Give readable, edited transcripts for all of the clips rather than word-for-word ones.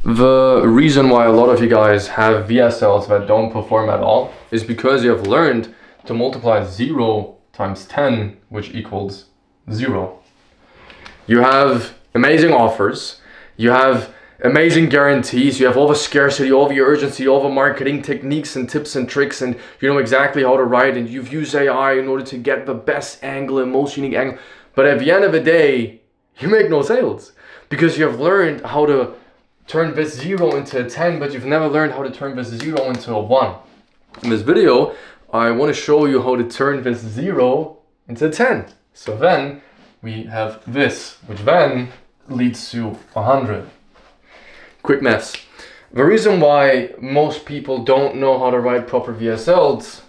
The reason why a lot of you guys have VSLs that don't perform at all is because you have learned to multiply 0 times 10, which equals 0. You have amazing offers, you have amazing guarantees, you have all the scarcity, all the urgency, all the marketing techniques and tips and tricks, and you know exactly how to write, and you've used AI in order to get the best angle and most unique angle. But at the end of the day, you make no sales because you have learned how to turn this 0 into a 10, but you've never learned how to turn this 0 into a 1. In this video, I want to show you how to turn this 0 into a 10. So then we have this, which then leads to 100. Quick maths. The reason why most people don't know how to write proper VSLs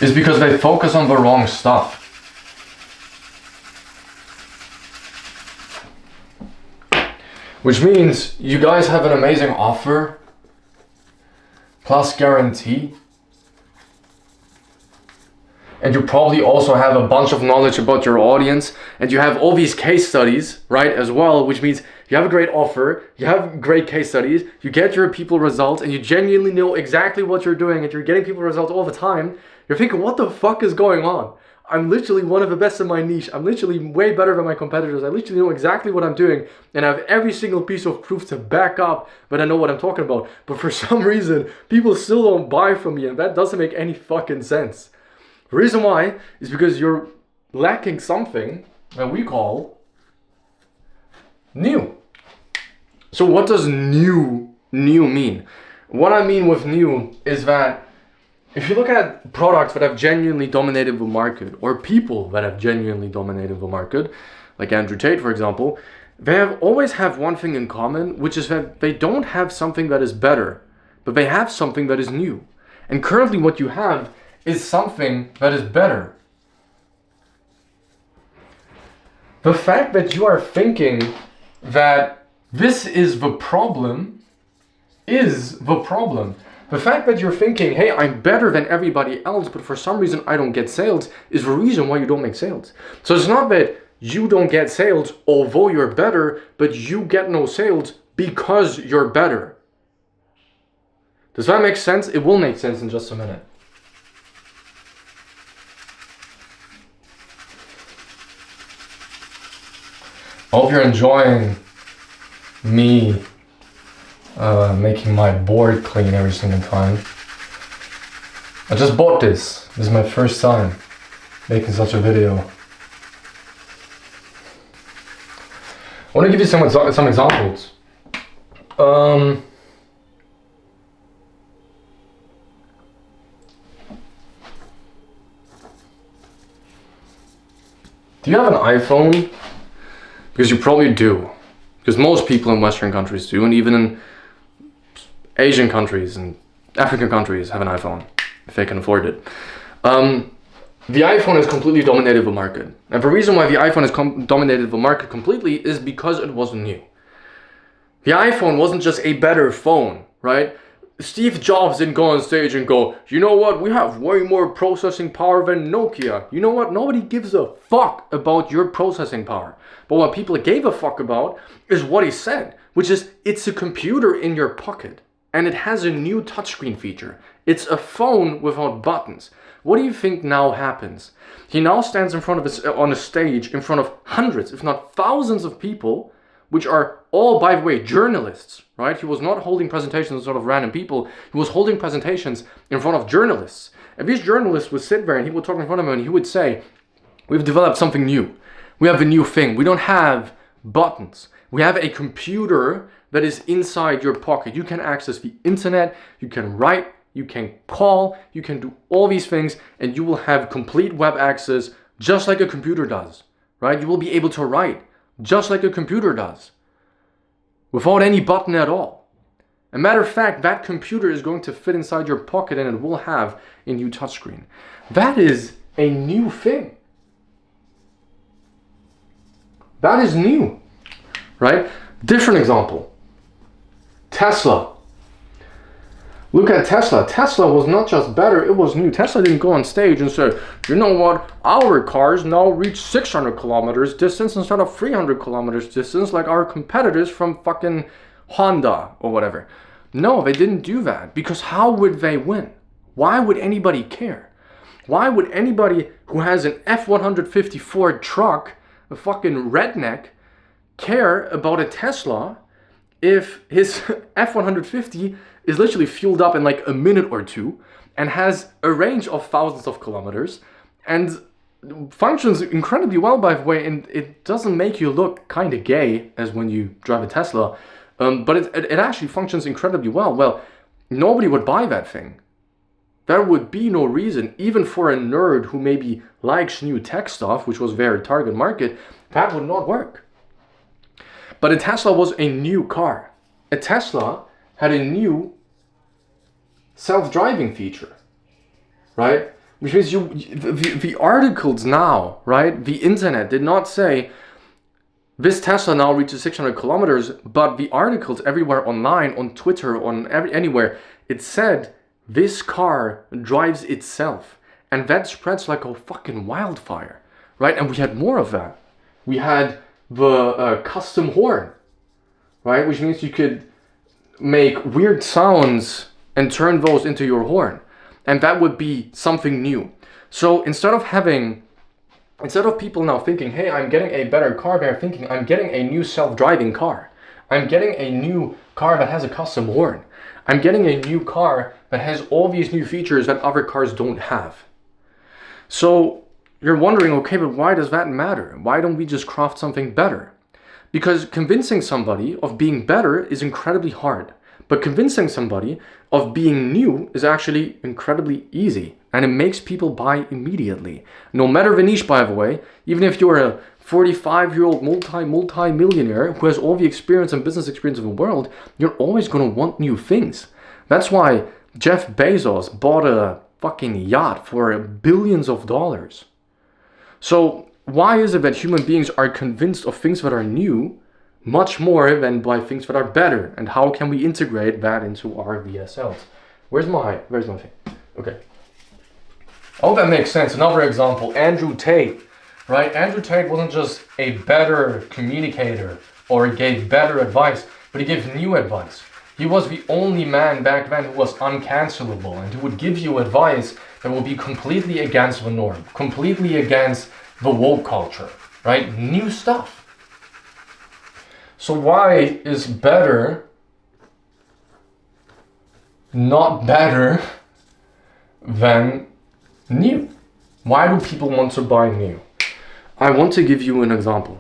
is because they focus on the wrong stuff. Which means you guys have an amazing offer plus guarantee, and you probably also have a bunch of knowledge about your audience, and you have all these case studies, right, as well, which means you have a great offer, you have great case studies, you get your people results, and you genuinely know exactly what you're doing, and you're getting people results all the time. You're thinking, what the fuck is going on? I'm literally one of the best in my niche. I'm literally way better than my competitors. I literally know exactly what I'm doing, and I have every single piece of proof to back up that I know what I'm talking about. But for some reason, people still don't buy from me, and that doesn't make any fucking sense. The reason why is because you're lacking something that we call new. So what does new mean? What I mean with new is that if you look at products that have genuinely dominated the market, or people that have genuinely dominated the market, like Andrew Tate, for example, they always have one thing in common, which is that they don't have something that is better, but they have something that is new. And currently what you have is something that is better. The fact that you are thinking that this is the problem is the problem. The fact that you're thinking, hey, I'm better than everybody else, but for some reason I don't get sales, is the reason why you don't make sales. So it's not that you don't get sales although you're better, but you get no sales because you're better. Does that make sense? It will make sense in just a minute. I hope you're enjoying me making my board clean every single time. I just bought this. This is my first time making such a video. I want to give you some examples. Do you have an iPhone? Because you probably do. Because most people in Western countries do, and even in Asian countries and African countries have an iPhone, if they can afford it. The iPhone has completely dominated the market. And the reason why the iPhone has dominated the market completely is because it wasn't new. The iPhone wasn't just a better phone, right? Steve Jobs didn't go on stage and go, you know what, we have way more processing power than Nokia. You know what, nobody gives a fuck about your processing power. But what people gave a fuck about is what he said, which is it's a computer in your pocket. And it has a new touchscreen feature. It's a phone without buttons. What do you think now happens? He now stands in front of on a stage in front of hundreds, if not thousands of people, which are all, by the way, journalists, right? He was not holding presentations sort of random people. He was holding presentations in front of journalists. And these journalists would sit there and he would talk in front of them and he would say, we've developed something new. We have a new thing. We don't have buttons. We have a computer that is inside your pocket. You can access the internet, you can write, you can call, you can do all these things, and you will have complete web access just like a computer does, right? You will be able to write just like a computer does without any button at all. As a matter of fact, that computer is going to fit inside your pocket and it will have a new touchscreen. That is a new thing. That is new, right? Different example. Tesla. Look at Tesla. Tesla was not just better, it was new. Tesla didn't go on stage and say, you know what, our cars now reach 600 kilometers distance instead of 300 kilometers distance like our competitors from fucking Honda or whatever. No, they didn't do that, because how would they win? Why would anybody care? Why would anybody who has an F-150 Ford truck, a fucking redneck, care about a Tesla if his F-150 is literally fueled up in like a minute or two and has a range of thousands of kilometers and functions incredibly well, by the way, and it doesn't make you look kind of gay as when you drive a Tesla, but it actually functions incredibly well. Well, nobody would buy that thing. There would be no reason, even for a nerd who maybe likes new tech stuff, which was their target market, that would not work. But a Tesla was a new car. A Tesla had a new self-driving feature, right? Which means the articles now, right? The internet did not say, this Tesla now reaches 600 kilometers, but the articles everywhere online, on Twitter, anywhere, it said, this car drives itself. And that spreads like a fucking wildfire, right? And we had more of that. We had the custom horn, right? Which means you could make weird sounds and turn those into your horn. And that would be something new. So instead of people now thinking, hey, I'm getting a better car, they're thinking, I'm getting a new self-driving car. I'm getting a new car that has a custom horn. I'm getting a new car that has all these new features that other cars don't have. So you're wondering, okay, but why does that matter? Why don't we just craft something better? Because convincing somebody of being better is incredibly hard. But convincing somebody of being new is actually incredibly easy. And it makes people buy immediately. No matter the niche, by the way, even if you're a 45-year-old multi-millionaire who has all the experience and business experience of the world, you're always going to want new things. That's why Jeff Bezos bought a fucking yacht for billions of dollars. So why is it that human beings are convinced of things that are new much more than by things that are better? And how can we integrate that into our VSLs? Where's my thing? Okay. Oh, that makes sense. Another example, Andrew Tate, right? Andrew Tate wasn't just a better communicator or gave better advice, but he gave new advice. He was the only man back then who was uncancelable and who would give you advice that will be completely against the norm, completely against the woke culture, right? New stuff. So why is better not better than new? Why do people want to buy new? I want to give you an example.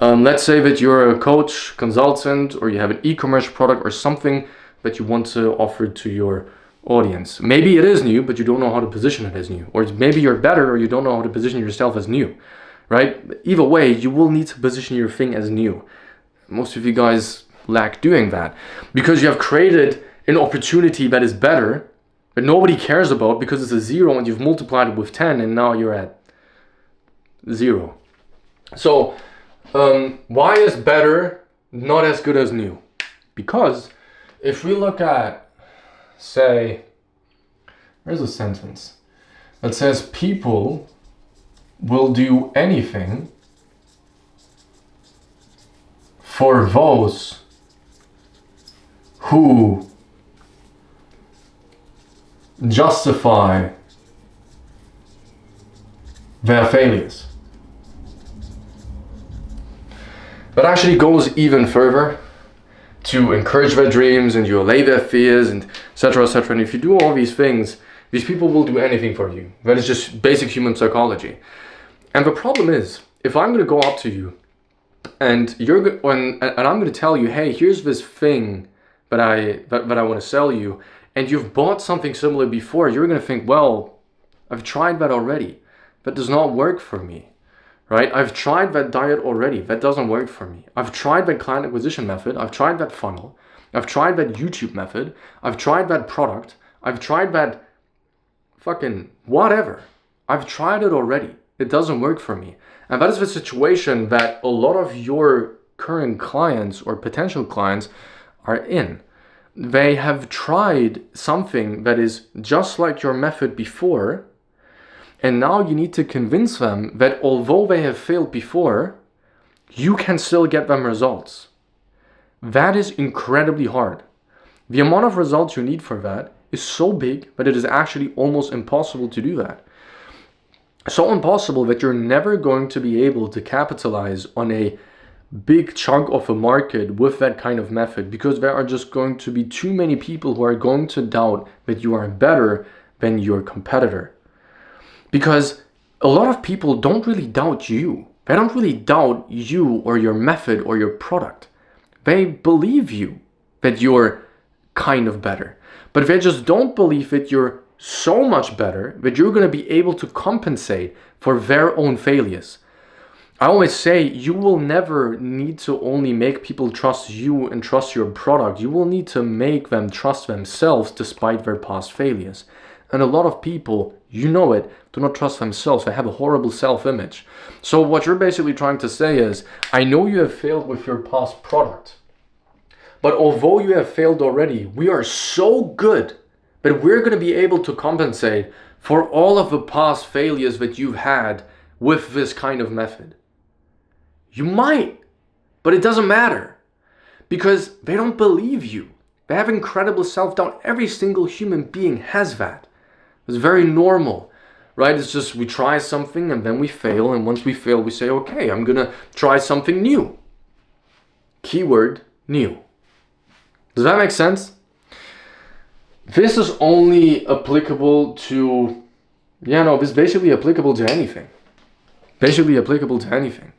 Let's say that you're a coach, consultant, or you have an e-commerce product or something that you want to offer to your audience. Maybe it is new, but you don't know how to position it as new. Or maybe you're better or you don't know how to position yourself as new, right? Either way, you will need to position your thing as new. Most of you guys lack doing that because you have created an opportunity that is better, but nobody cares about because it's a 0 and you've multiplied it with 10 and now you're at 0. So why is better not as good as new? Because if we look at, say, there's a sentence that says people will do anything for those who justify their failures. But actually goes even further to encourage their dreams and you allay their fears and etc. etc. And if you do all these things, these people will do anything for you. That is just basic human psychology. And the problem is, if I'm going to go up to you and I'm going to tell you, hey, here's this thing that I want to sell you, and you've bought something similar before, you're going to think, well, I've tried that already. That does not work for me, right? I've tried that diet already. That doesn't work for me. I've tried that client acquisition method. I've tried that funnel. I've tried that YouTube method. I've tried that product. I've tried that fucking whatever. I've tried it already. It doesn't work for me. And that is the situation that a lot of your current clients or potential clients are in. they have tried something that is just like your method before, and now you need to convince them that although they have failed before, you can still get them results. That is incredibly hard. The amount of results you need for that is so big that it is actually almost impossible to do that. So impossible that you're never going to be able to capitalize on a big chunk of a market with that kind of method, because there are just going to be too many people who are going to doubt that you are better than your competitor. Because a lot of people don't really doubt you. They don't really doubt you or your method or your product. They believe you that you're kind of better, but they just don't believe that you're so much better that you're going to be able to compensate for their own failures. I always say you will never need to only make people trust you and trust your product. You will need to make them trust themselves despite their past failures. And a lot of people, you know it, do not trust themselves. They have a horrible self-image. So what you're basically trying to say is, I know you have failed with your past product, but although you have failed already, we are so good that we're going to be able to compensate for all of the past failures that you've had with this kind of method. You might, but it doesn't matter, because they don't believe you. They have incredible self-doubt. Every single human being has that. It's very normal, right? It's just we try something and then we fail, and once we fail, we say, okay, I'm gonna try something new. Keyword, new. Does that make sense? This is only applicable to, this is basically applicable to anything. Basically applicable to anything,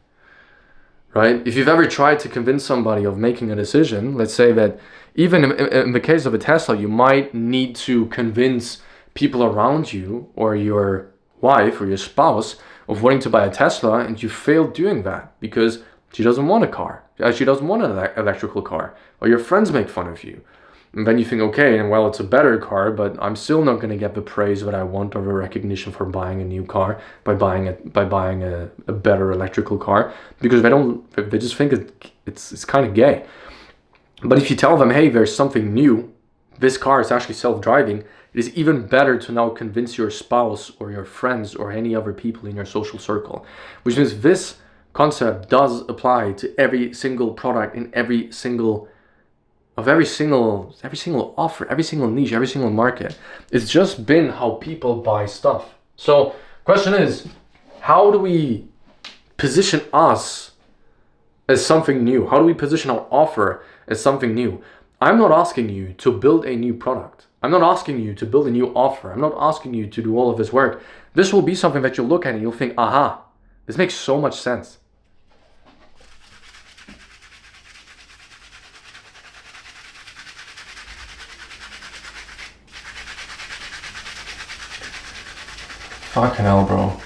right? If you've ever tried to convince somebody of making a decision, let's say that even in the case of a Tesla, you might need to convince people around you or your wife or your spouse of wanting to buy a Tesla, and you failed doing that because she doesn't want a car. She doesn't want an electrical car, or your friends make fun of you. And then you think, okay, and well, it's a better car, but I'm still not going to get the praise that I want or the recognition for buying a new car by buying a better electrical car, because they just think it's kind of gay. But if you tell them, hey, there's something new, this car is actually self-driving, it is even better to now convince your spouse or your friends or any other people in your social circle, which means this concept does apply to every single product in every single offer, every single niche, every single market. It's just been how people buy stuff. So question is, how do we position us as something new? How do we position our offer as something new? I'm not asking you to build a new product. I'm not asking you to build a new offer. I'm not asking you to do all of this work. This will be something that you'll look at and you'll think, aha, this makes so much sense. Fucking hell, bro.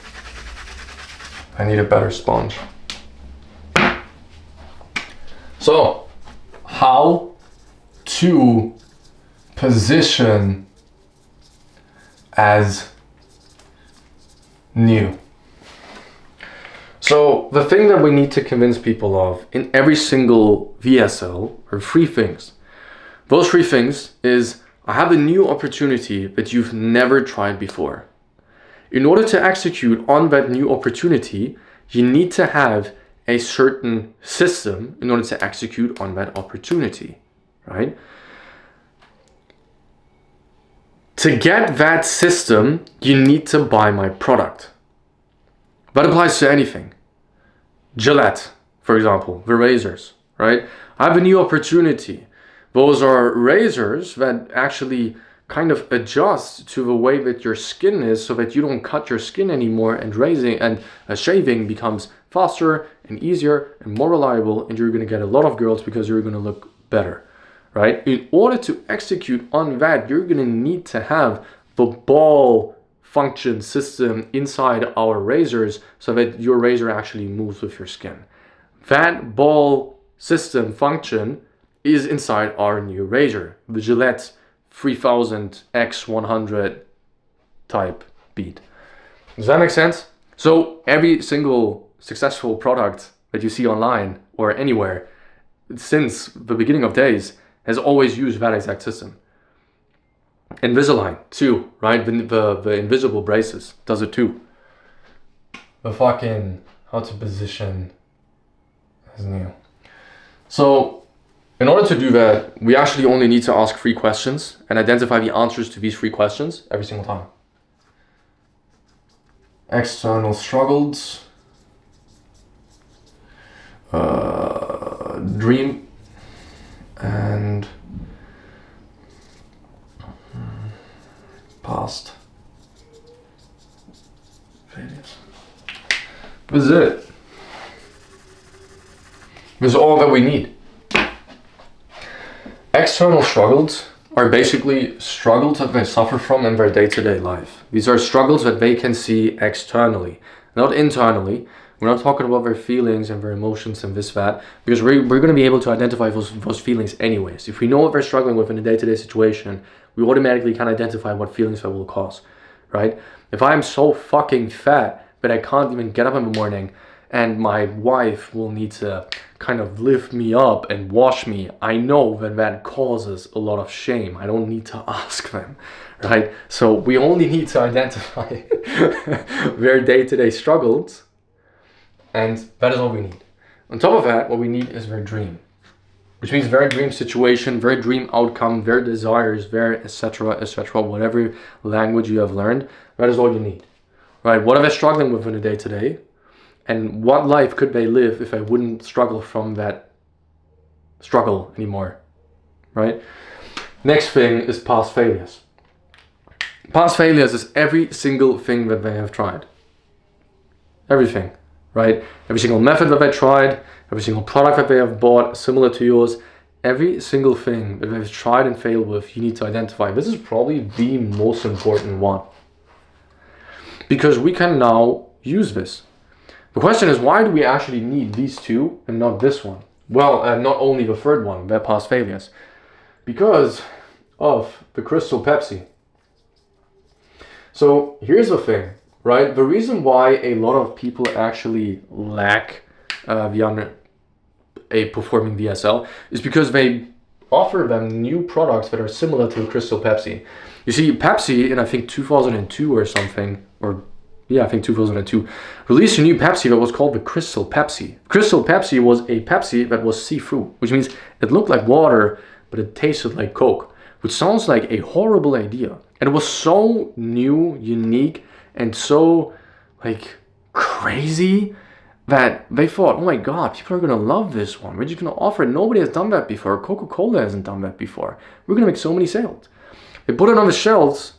I need a better sponge. So, how to position as new. So, the thing that we need to convince people of in every single VSL are three things. Those three things is, I have a new opportunity that you've never tried before. In order to execute on that new opportunity, you need to have a certain system in order to execute on that opportunity, right? To get that system, you need to buy my product. That applies to anything. Gillette, for example, the razors, right? I have a new opportunity. Those are razors that actually kind of adjust to the way that your skin is, so that you don't cut your skin anymore, and shaving becomes faster and easier and more reliable, and you're going to get a lot of girls because you're going to look better, right? In order to execute on that, you're going to need to have the ball function system inside our razors so that your razor actually moves with your skin. That ball system function is inside our new razor, the Gillette 3000X100 type bead. Does that make sense? So every single successful product that you see online or anywhere since the beginning of days has always used that exact system. Invisalign too, right? The invisible braces does it too. The fucking how to position as new. So in order to do that, we actually only need to ask 3 questions and identify the answers to these 3 questions every single time. External struggles, dream, and past failures. This is it. This is all that we need. External struggles are basically struggles that they suffer from in their day-to-day life. These are struggles that they can see externally, not internally. We're not talking about their feelings and their emotions and this, that, because we're going to be able to identify those feelings anyways. If we know what they're struggling with in a day-to-day situation, we automatically can identify what feelings that will cause, right? If I'm so fucking fat that I can't even get up in the morning and my wife will need to kind of lift me up and wash me, I know that that causes a lot of shame. I don't need to ask them, right? So we only need to identify their day-to-day struggles, and that is all we need. On top of that, what we need is their dream, which means their dream situation, their dream outcome, their desires, their etc., whatever language you have learned, that is all you need, right? What are they struggling with in a day-to-day? And what life could they live if they wouldn't struggle from that struggle anymore, right? Next thing is past failures. Past failures is every single thing that they have tried. Everything, right? Every single method that they tried, every single product that they have bought similar to yours, every single thing that they've tried and failed with, you need to identify. This is probably the most important one, because we can now use this. The question is, why do we actually need these 2 and not this one? Well, not only the third one, their past failures. Because of the Crystal Pepsi. So here's the thing, right? The reason why a lot of people actually lack a performing VSL is because they offer them new products that are similar to Crystal Pepsi. You see, Pepsi in I think 2002 or something, I think 2002, released a new Pepsi that was called the Crystal Pepsi. Crystal Pepsi was a Pepsi that was see-through, which means it looked like water, but it tasted like Coke, which sounds like a horrible idea. And it was so new, unique, and so like crazy that they thought, oh my God, people are gonna love this one. We're just gonna offer it. Nobody has done that before. Coca-Cola hasn't done that before. We're gonna make so many sales. They put it on the shelves,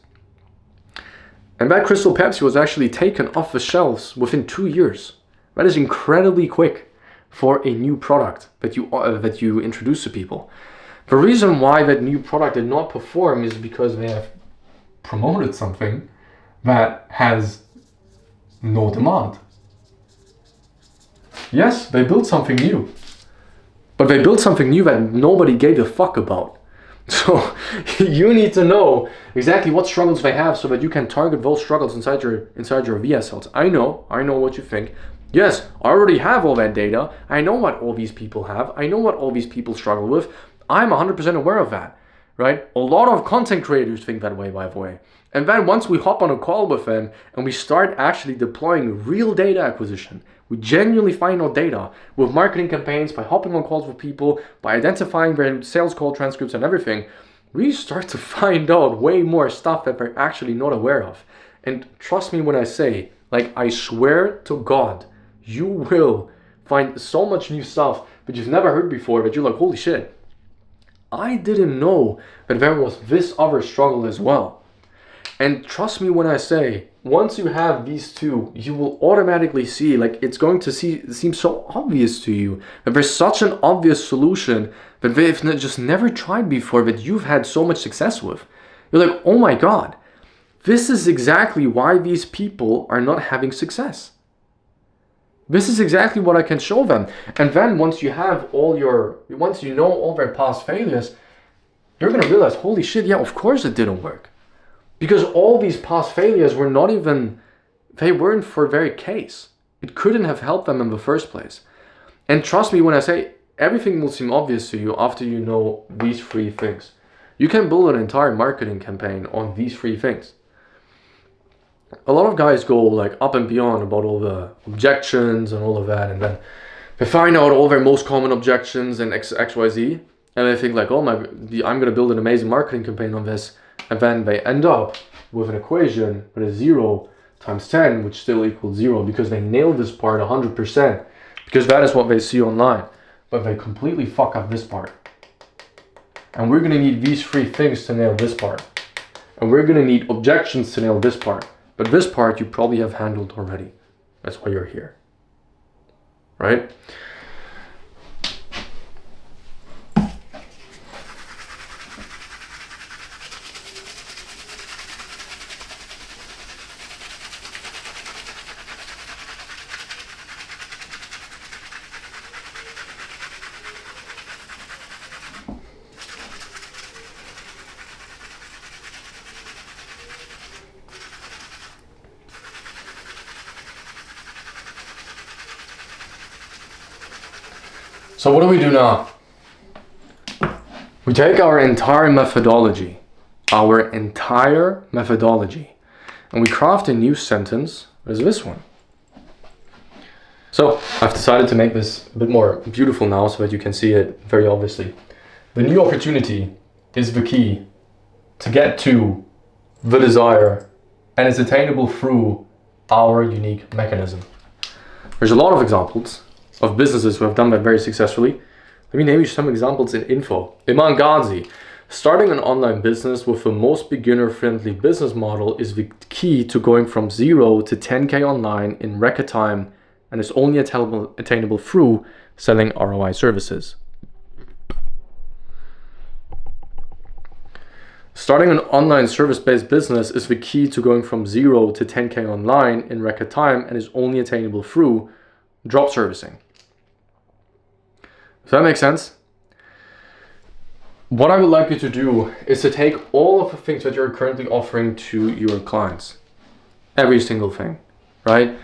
and that Crystal Pepsi was actually taken off the shelves within 2 years. That is incredibly quick for a new product that you introduce to people. The reason why that new product did not perform is because they have promoted something that has no demand. Yes, they built something new, but they built something new that nobody gave a fuck about. So you need to know exactly what struggles they have so that you can target those struggles inside your VSLs. I know what you think. Yes, I already have all that data. I know what all these people have. I know what all these people struggle with. I'm 100% aware of that, right? A lot of content creators think that way, by the way. And then once we hop on a call with them and we start actually deploying real data acquisition, we genuinely find out data with marketing campaigns, by hopping on calls with people, by identifying their sales call transcripts and everything, we start to find out way more stuff that they're actually not aware of. And trust me when I say, like, I swear to God, you will find so much new stuff that you've never heard before that you're like, holy shit, I didn't know that there was this other struggle as well. And trust me when I say, once you have these 2, you will automatically see, like, it's going to seem so obvious to you that there's such an obvious solution that they've just never tried before that you've had so much success with. You're like, oh my God, this is exactly why these people are not having success. This is exactly what I can show them. And then once you know all their past failures, you're going to realize, holy shit, yeah, of course it didn't work. Because all these past failures they weren't for their case. It couldn't have helped them in the first place. And trust me when I say, everything will seem obvious to you after you know these three things. You can build an entire marketing campaign on these three things. A lot of guys go like up and beyond about all the objections and all of that, and then they find out all their most common objections and XYZ, and they think like, oh my, I'm gonna build an amazing marketing campaign on this, and then they end up with an equation that is 0 times 10, which still equals 0, because they nailed this part 100%, because that is what they see online, but they completely fuck up this part. And we're gonna need these three things to nail this part, and we're gonna need objections to nail this part. But this part you probably have handled already. That's why you're here, right? So what do we do now? We take our entire methodology, and we craft a new sentence as this one. So I've decided to make this a bit more beautiful now so that you can see it very obviously. The new opportunity is the key to get to the desire, and it's attainable through our unique mechanism. There's a lot of examples of businesses who have done that very successfully. Let me name you some examples in info. Iman Ghazi, starting an online business with the most beginner-friendly business model is the key to going from 0 to 10K online in record time, and is only attainable through selling ROI services. Starting an online service-based business is the key to going from 0 to 10K online in record time, and is only attainable through drop servicing. Does that make sense? What I would like you to do is to take all of the things that you're currently offering to your clients. Every single thing, right?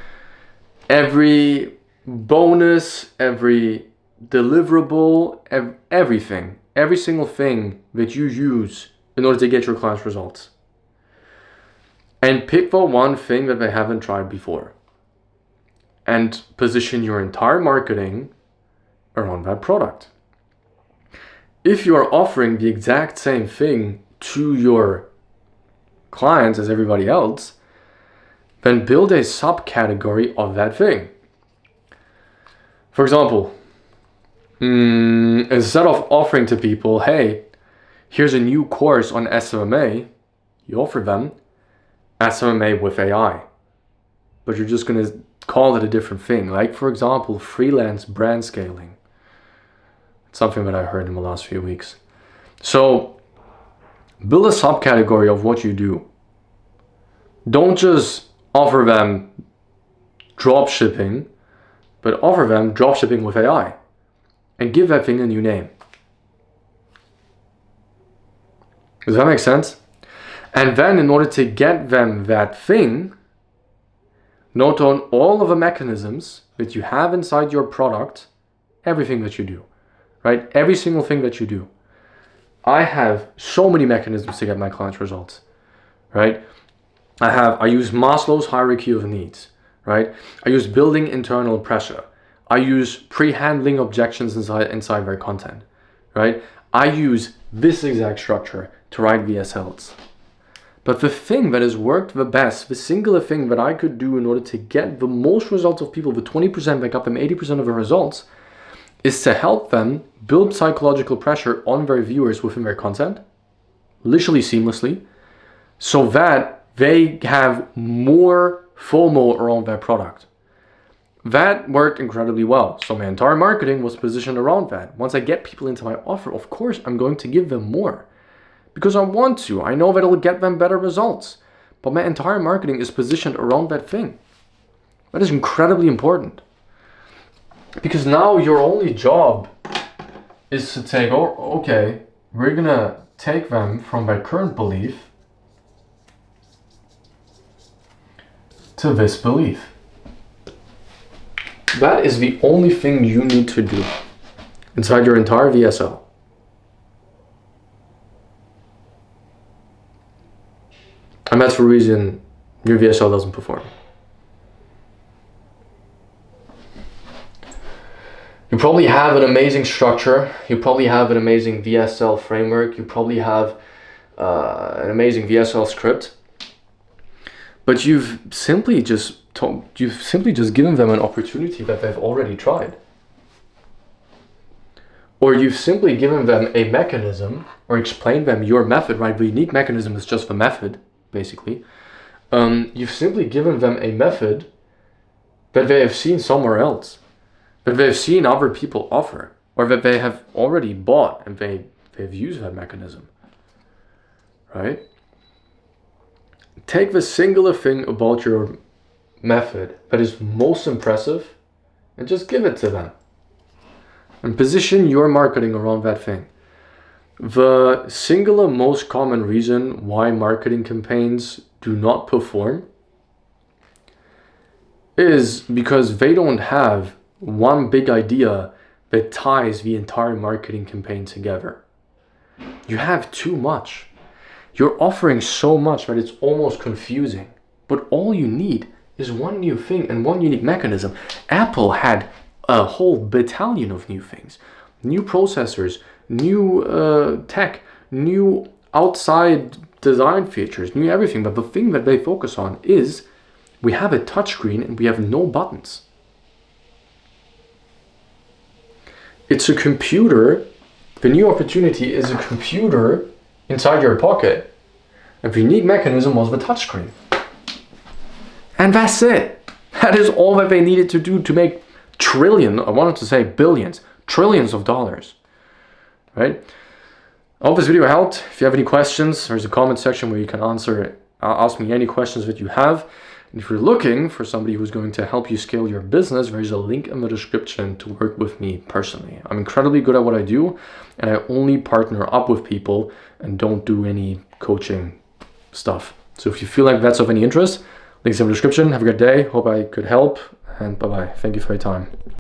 Every bonus, every deliverable, everything. Every single thing that you use in order to get your clients results. And pick the one thing that they haven't tried before. And position your entire marketing around that product. If you are offering the exact same thing to your clients as everybody else, then build a subcategory of that thing. For example, instead of offering to people, hey, here's a new course on SMMA, you offer them SMMA with AI. But you're just going to call it a different thing. Like, for example, freelance brand scaling. It's something that I heard in the last few weeks. So build a subcategory of what you do. Don't just offer them drop shipping, but offer them drop shipping with AI, and give that thing a new name. Does that make sense? And then in order to get them that thing, note on all of the mechanisms that you have inside your product, everything that you do, right? Every single thing that you do. I have so many mechanisms to get my clients results, right? I use Maslow's hierarchy of needs, right? I use building internal pressure. I use pre-handling objections inside their content, right? I use this exact structure to write VSLs. But the thing that has worked the best, the singular thing that I could do in order to get the most results of people, the 20% that got them 80% of the results, is to help them build psychological pressure on their viewers within their content, literally seamlessly, so that they have more FOMO around their product. That worked incredibly well. So my entire marketing was positioned around that. Once I get people into my offer, of course, I'm going to give them more. Because I want to. I know that it'll get them better results. But my entire marketing is positioned around that thing. That is incredibly important. Because now your only job is to take, oh, okay, we're going to take them from their current belief to this belief. That is the only thing you need to do. inside your entire VSL. And that's the reason your VSL doesn't perform. You probably have an amazing structure. You probably have an amazing VSL framework. You probably have an amazing VSL script. But you've simply just given them an opportunity that they've already tried. Or you've simply given them a mechanism or explained them your method, right? The unique mechanism is just the method, basically. You've simply given them a method that they have seen somewhere else, that they've seen other people offer, or that they have already bought and they've used that mechanism, right? Take the singular thing about your method that is most impressive and just give it to them. And position your marketing around that thing. The singular most common reason why marketing campaigns do not perform is because they don't have one big idea that ties the entire marketing campaign together. You have too much. You're offering so much that it's almost confusing. But all you need is one new thing and one unique mechanism. Apple had a whole battalion of new things. New processors, new tech, new outside design features, new everything. But the thing that they focus on is we have a touchscreen and we have no buttons. It's a computer. The new opportunity is a computer inside your pocket. And the unique mechanism was the touchscreen. And that's it. That is all that they needed to do to make billions, trillions of dollars, right? I hope this video helped. If you have any questions, there's a comment section where you can ask me any questions that you have. And if you're looking for somebody who's going to help you scale your business, there's a link in the description to work with me personally. I'm incredibly good at what I do, and I only partner up with people and don't do any coaching stuff. So if you feel like that's of any interest, links in the description. Have a good day. Hope I could help, and bye-bye. Thank you for your time.